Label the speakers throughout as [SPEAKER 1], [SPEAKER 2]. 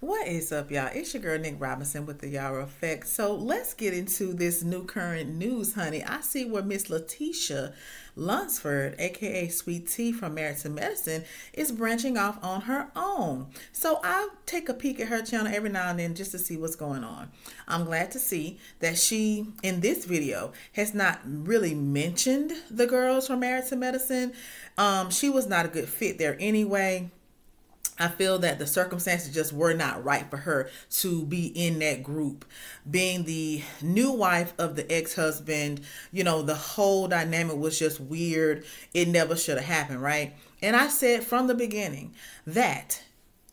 [SPEAKER 1] What is up, y'all? It's your girl Nick Robinson with the Yara Effect. So let's get into this new current news, honey. I see where Miss Letitia Lunsford, aka Sweet Tea from Married to Medicine, is branching off on her own. So I'll take a peek at her channel every now and then just to see what's going on. I'm glad to see that she, in this video, has not really mentioned the girls from Married to Medicine. She was not a good fit there anyway. I feel that the circumstances just were not right for her to be in that group. Being the new wife of the ex-husband, the whole dynamic was just weird. It never should have happened, right? And I said from the beginning that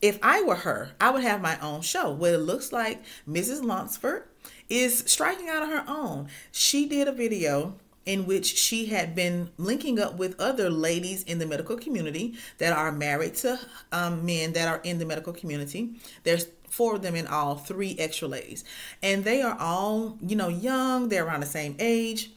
[SPEAKER 1] if I were her, I would have my own show. Well, it looks like Mrs. Lunsford is striking out on her own. She did a video in which she had been linking up with other ladies in the medical community that are married to men that are in the medical community. There's 4 of them in all, 3 extra ladies. And they are all, young. They're around the same age.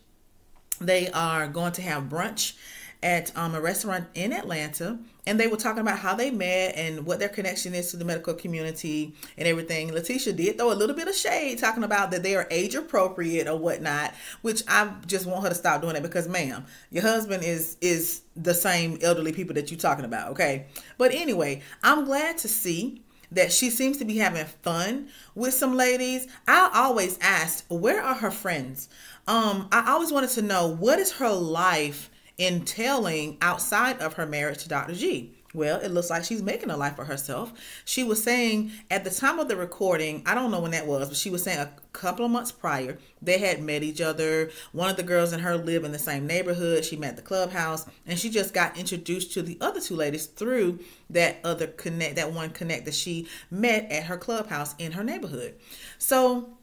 [SPEAKER 1] They are going to have brunch at a restaurant in Atlanta, and they were talking about how they met and what their connection is to the medical community and everything. Letitia did throw a little bit of shade talking about that they are age appropriate or whatnot, which I just want her to stop doing it because, ma'am, your husband is the same elderly people that you're talking about, okay? But anyway, I'm glad to see that she seems to be having fun with some ladies. I always asked, where are her friends? I always wanted to know, what is her life entailing outside of her marriage to Dr. G? Well, it looks like she's making a life for herself. She was saying at the time of the recording, I don't know when that was, but she was saying a couple of months prior, they had met each other. One of the girls and her live in the same neighborhood. She met at the clubhouse, and she just got introduced to the other 2 ladies through that one connect that she met at her clubhouse in her neighborhood. So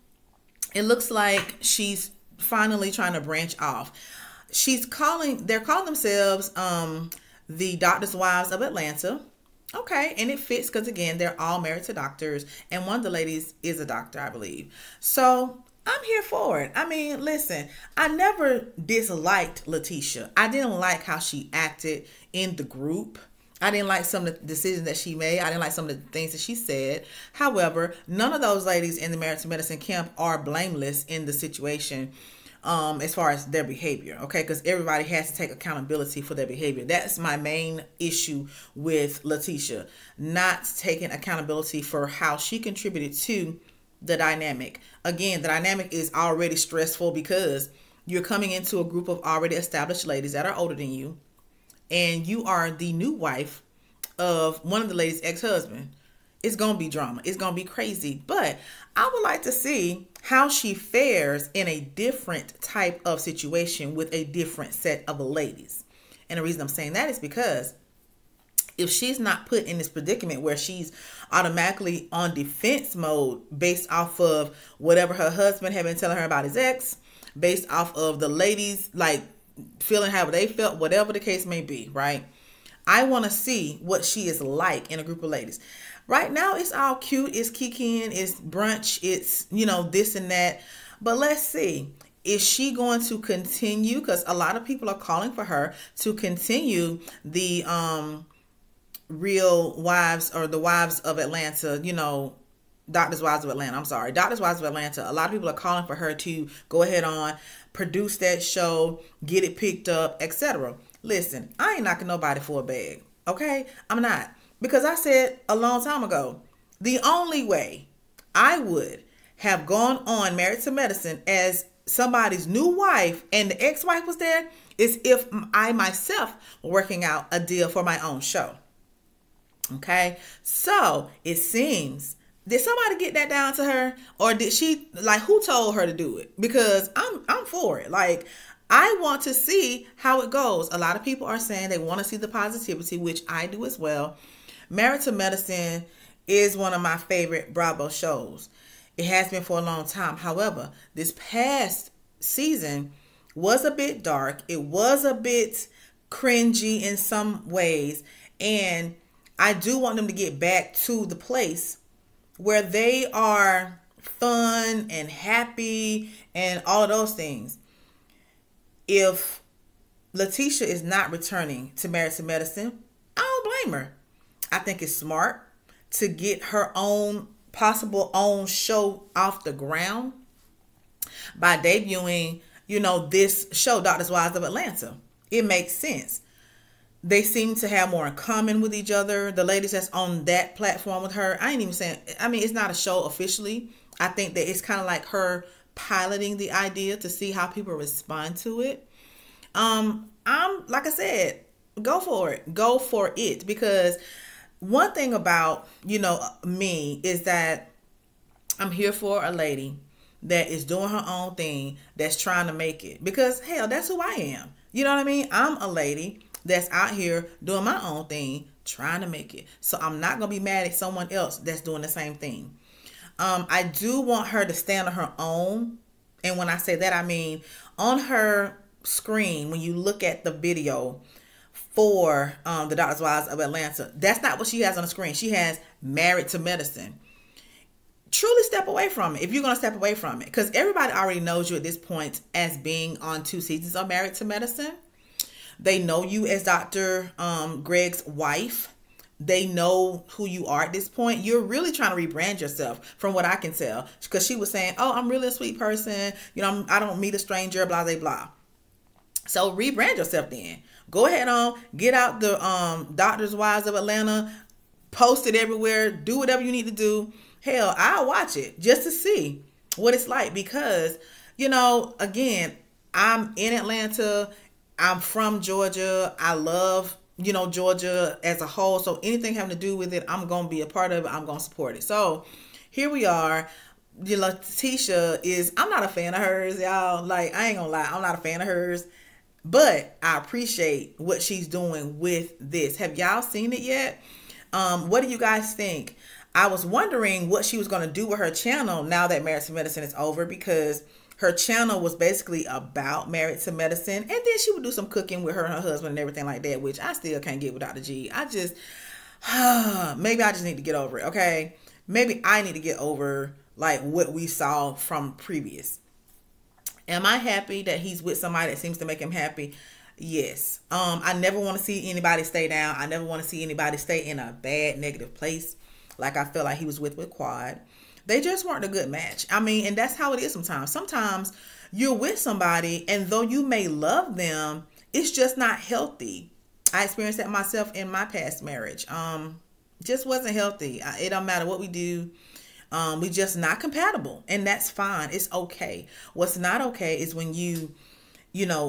[SPEAKER 1] it looks like she's finally trying to branch off. They're calling themselves the Doctors' Wives of Atlanta. Okay, and it fits because, again, they're all married to doctors, and one of the ladies is a doctor, I believe. So I'm here for it. I mean, listen, I never disliked Letitia. I didn't like how she acted in the group. I didn't like some of the decisions that she made. I didn't like some of the things that she said. However, none of those ladies in the Married to Medicine camp are blameless in the situation. As far as their behavior, okay, because everybody has to take accountability for their behavior. That's my main issue with Letitia, not taking accountability for how she contributed to the dynamic. Again, the dynamic is already stressful because you're coming into a group of already established ladies that are older than you, and you are the new wife of one of the ladies' ex-husband. It's going to be drama. It's going to be crazy. But I would like to see how she fares in a different type of situation with a different set of ladies. And the reason I'm saying that is because if she's not put in this predicament where she's automatically on defense mode based off of whatever her husband had been telling her about his ex, based off of the ladies like feeling how they felt, whatever the case may be, right? I want to see what she is like in a group of ladies. Right now, it's all cute. It's kikiing. It's brunch. It's, this and that. But let's see. Is she going to continue? Because a lot of people are calling for her to continue the Real Wives or the Wives of Atlanta, Doctors' Wives of Atlanta. I'm sorry. Doctors' Wives of Atlanta. A lot of people are calling for her to go ahead on, produce that show, get it picked up, etc. Listen, I ain't knocking nobody for a bag. Okay? I'm not. Because I said a long time ago, the only way I would have gone on Married to Medicine as somebody's new wife and the ex-wife was there is if I myself were working out a deal for my own show. Okay? So it seems, did somebody get that down to her? Or did she, who told her to do it? Because I'm for it. I want to see how it goes. A lot of people are saying they want to see the positivity, which I do as well. Married to Medicine is one of my favorite Bravo shows. It has been for a long time. However, this past season was a bit dark. It was a bit cringy in some ways. And I do want them to get back to the place where they are fun and happy and all of those things. If Letitia is not returning to Married to Medicine, I don't blame her. I think it's smart to get her own possible own show off the ground by debuting, this show, Doctor's Wives of Atlanta. It makes sense. They seem to have more in common with each other. The ladies that's on that platform with her, I ain't even saying, it's not a show officially. I think that it's kind of like her piloting the idea to see how people respond to it. I'm, like I said, go for it. Go for it. Because one thing about, me is that I'm here for a lady that is doing her own thing, that's trying to make it. Because, hell, that's who I am. You know what I mean? I'm a lady that's out here doing my own thing, trying to make it. So I'm not going to be mad at someone else that's doing the same thing. I do want her to stand on her own. And when I say that, I mean on her screen, when you look at the video for the Doctor's Wives of Atlanta, that's not what she has on the screen. She has Married to Medicine. Truly step away from it if you're going to step away from it, because everybody already knows you at this point as being on 2 seasons of Married to Medicine. They know you as Dr. Greg's wife. They know who you are at this point. You're really trying to rebrand yourself from what I can tell, because she was saying, oh, I'm really a sweet person. I don't meet a stranger, blah, blah, blah. So rebrand yourself then. Go ahead on, get out the Doctor's Wives of Atlanta, post it everywhere, do whatever you need to do. Hell, I'll watch it just to see what it's like, because, again, I'm in Atlanta. I'm from Georgia. I love, Georgia as a whole. So anything having to do with it, I'm going to be a part of it. I'm going to support it. So here we are. Letitia I'm not a fan of hers, y'all. Like, I ain't going to lie. I'm not a fan of hers. But I appreciate what she's doing with this. Have y'all seen it yet? What do you guys think? I was wondering what she was going to do with her channel now that Married to Medicine is over, because her channel was basically about Married to Medicine. And then she would do some cooking with her and her husband and everything like that, which I still can't get with Dr. G. Maybe I just need to get over it, okay? Maybe I need to get over, like, what we saw from previous. Am I happy that he's with somebody that seems to make him happy? Yes. I never want to see anybody stay down. I never want to see anybody stay in a bad, negative place, like I feel like he was with Quad. They just weren't a good match. And that's how it is sometimes. Sometimes you're with somebody, and though you may love them, it's just not healthy. I experienced that myself in my past marriage. Just wasn't healthy. It don't matter what we do. We just not compatible, and that's fine. It's okay. What's not okay is when you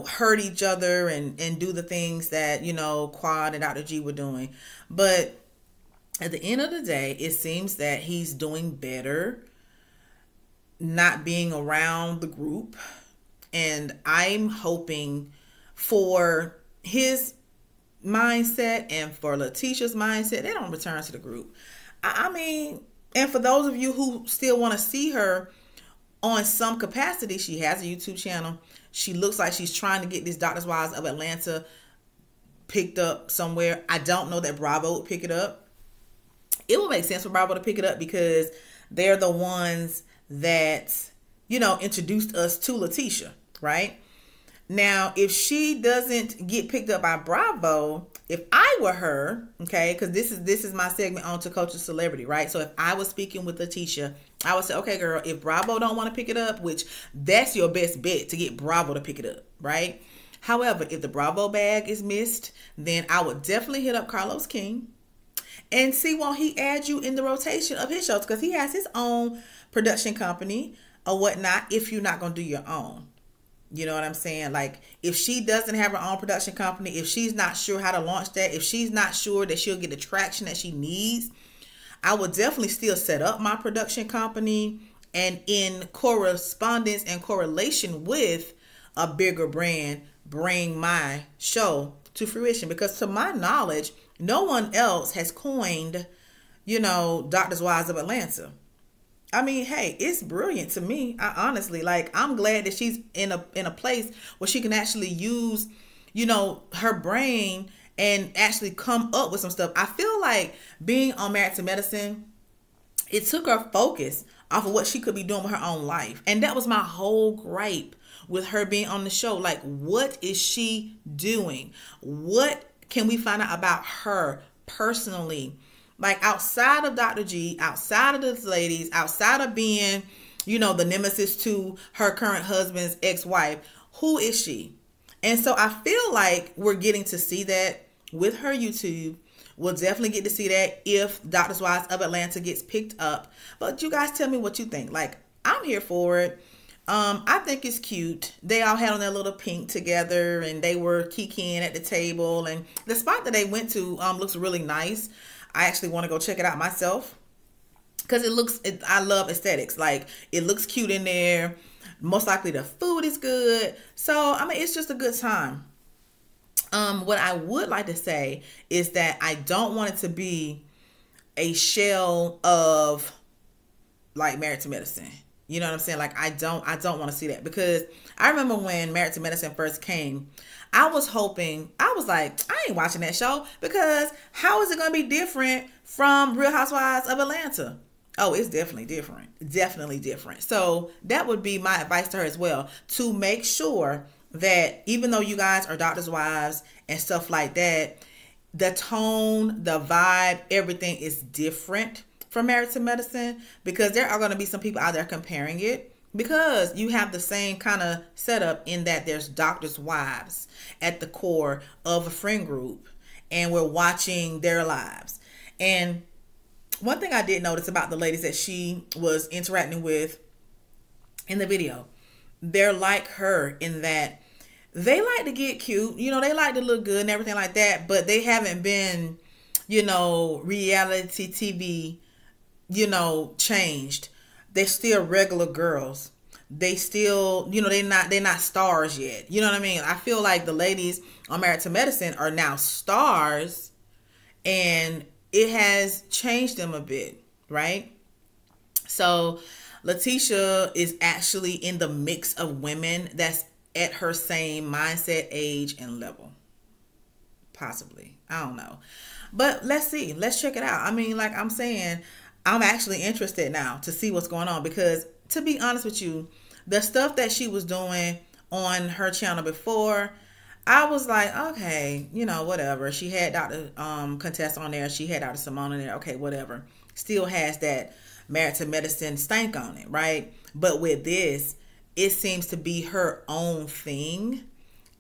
[SPEAKER 1] hurt each other and do the things that, Quad and Dr. G were doing. But at the end of the day, it seems that he's doing better not being around the group. And I'm hoping for his mindset and for Letitia's mindset, they don't return to the group. And for those of you who still want to see her on some capacity, she has a YouTube channel. She looks like she's trying to get this Doctor's Wives of Atlanta picked up somewhere. I don't know that Bravo would pick it up. It would make sense for Bravo to pick it up, because they're the ones that, introduced us to Letitia, right? Now, if she doesn't get picked up by Bravo, if I were her, okay, because this is my segment on To Coach a Celebrity, right? So if I was speaking with Letitia, I would say, okay, girl, if Bravo don't want to pick it up, which that's your best bet, to get Bravo to pick it up, right? However, if the Bravo bag is missed, then I would definitely hit up Carlos King and see, won't he add you in the rotation of his shows, because he has his own production company or whatnot, if you're not going to do your own. You know what I'm saying? Like, if she doesn't have her own production company, if she's not sure how to launch that, if she's not sure that she'll get the traction that she needs, I would definitely still set up my production company, and in correspondence and correlation with a bigger brand, bring my show to fruition. Because to my knowledge, no one else has coined, Doctor's Wives of Atlanta. Hey, it's brilliant to me. Honestly, I'm glad that she's in a place where she can actually use, her brain and actually come up with some stuff. I feel like being on Married to Medicine, it took her focus off of what she could be doing with her own life. And that was my whole gripe with her being on the show. Like, what is she doing? What can we find out about her personally Like outside of Dr. G, outside of the ladies, outside of being, the nemesis to her current husband's ex-wife, who is she? And so I feel like we're getting to see that with her YouTube. We'll definitely get to see that if Doctor's Wives of Atlanta gets picked up. But you guys tell me what you think. Like, I'm here for it. I think it's cute. They all had on their little pink together and they were kikiing at the table. And the spot that they went to looks really nice. I actually want to go check it out myself because I love aesthetics. Like, it looks cute in there. Most likely the food is good. So, I mean, it's just a good time. What I would like to say is that I don't want it to be a shell of like Married to Medicine. You know what I'm saying? Like, I don't want to see that, because I remember when Married to Medicine first came, I was like, I ain't watching that show, because how is it going to be different from Real Housewives of Atlanta? Oh, it's definitely different. Definitely different. So that would be my advice to her as well, to make sure that even though you guys are doctors' wives and stuff like that, the tone, the vibe, everything is different from Married to Medicine, because there are going to be some people out there comparing it, because you have the same kind of setup in that there's doctors' wives at the core of a friend group and we're watching their lives. And one thing I did notice about the ladies that she was interacting with in the video, they're like her in that they like to get cute, they like to look good and everything like that, but they haven't been, reality TV, changed. They're still regular girls. They still, they're not stars yet. You know what I mean? I feel like the ladies on Married to Medicine are now stars, and it has changed them a bit, right? So Letitia is actually in the mix of women that's at her same mindset, age, and level. Possibly. I don't know. But let's see. Let's check it out. I mean, like I'm saying, I'm actually interested now to see what's going on, because to be honest with you, the stuff that she was doing on her channel before, I was like, okay, whatever. She had Dr. Contessa on there. She had Dr. Simone in there. Okay, whatever. Still has that Married to Medicine stank on it, right? But with this, it seems to be her own thing.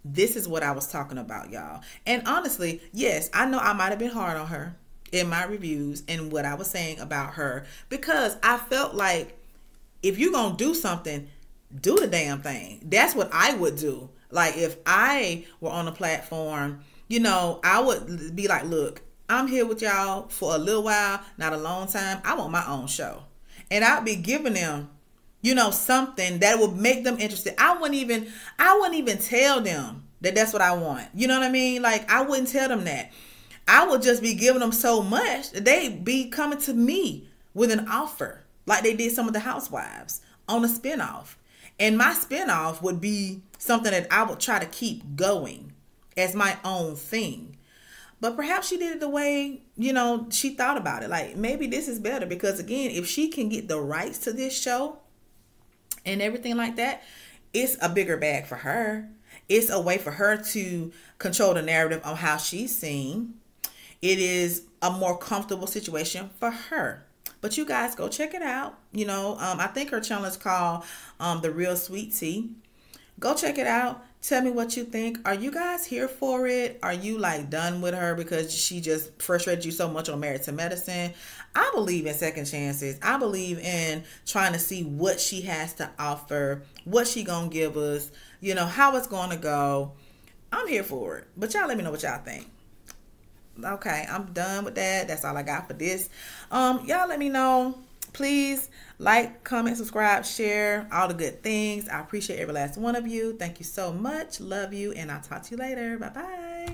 [SPEAKER 1] This is what I was talking about, y'all. And honestly, yes, I know I might have been hard on her in my reviews and what I was saying about her, because I felt like if you're going to do something, do the damn thing. That's what I would do. Like, if I were on a platform, I would be like, look, I'm here with y'all for a little while, not a long time. I want my own show. And I'd be giving them, something that would make them interested. I wouldn't even tell them that that's what I want. You know what I mean? Like, I wouldn't tell them that. I would just be giving them so much that they'd be coming to me with an offer, like they did some of the housewives on a spinoff. And my spinoff would be something that I would try to keep going as my own thing. But perhaps she did it the way, she thought about it. Like, maybe this is better, because again, if she can get the rights to this show and everything like that, it's a bigger bag for her. It's a way for her to control the narrative on how she's seen. It is a more comfortable situation for her. But you guys go check it out. I think her channel is called The Real Sweet Tea. Go check it out. Tell me what you think. Are you guys here for it? Are you like done with her because she just frustrated you so much on Married to Medicine? I believe in second chances. I believe in trying to see what she has to offer, what she gonna give us, how it's gonna go. I'm here for it. But y'all let me know what y'all think. Okay, I'm done with that. That's all I got for this. Y'all let me know. Please like, comment, subscribe, share, all the good things. I appreciate every last one of you. Thank you so much. Love you, and I'll talk to you later. Bye-bye.